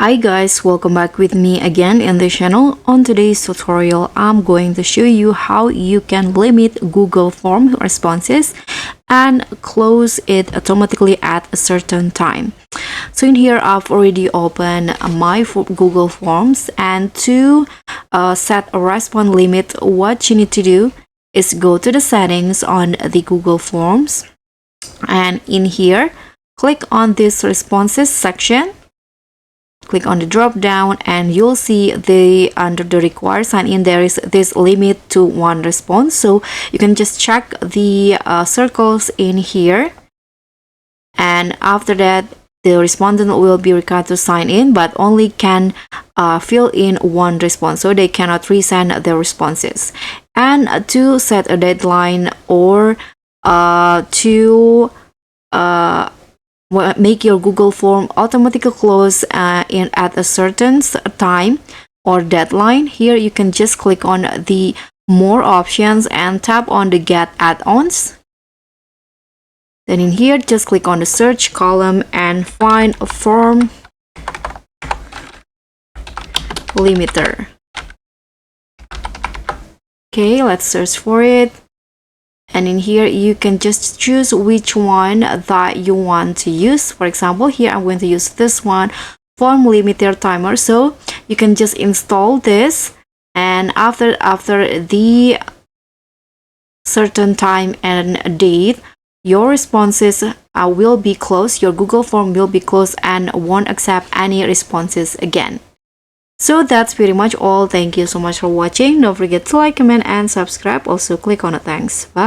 Hi guys, welcome back with me again in the channel. On today's tutorial, I'm going to show you how you can limit Google Form responses and close it automatically at a certain time. So in here, I've already opened my Google Forms, and to set a response limit, what you need to do is go to the settings on the Google Forms, and in here, click on this responses section. Click on the drop down and you'll see under the required sign in there is this limit to one response. So you can just check the circles in here, and after that the respondent will be required to sign in, but only can fill in one response, so they cannot resend their responses. And to set a deadline or to make your Google form automatically close at a certain time or deadline, here you can just click on the more options and tap on the get add-ons. Then in here, just click on the search column and find a form limiter. Okay, let's search for it. And in here, you can just choose which one that you want to use. For example, here I'm going to use this one, form limiter timer. So you can just install this, and after the certain time and date, your responses will be closed. Your Google form will be closed and won't accept any responses again. So that's pretty much all. Thank you so much for watching. Don't forget to like, comment, and subscribe. Also click on the thanks. Bye.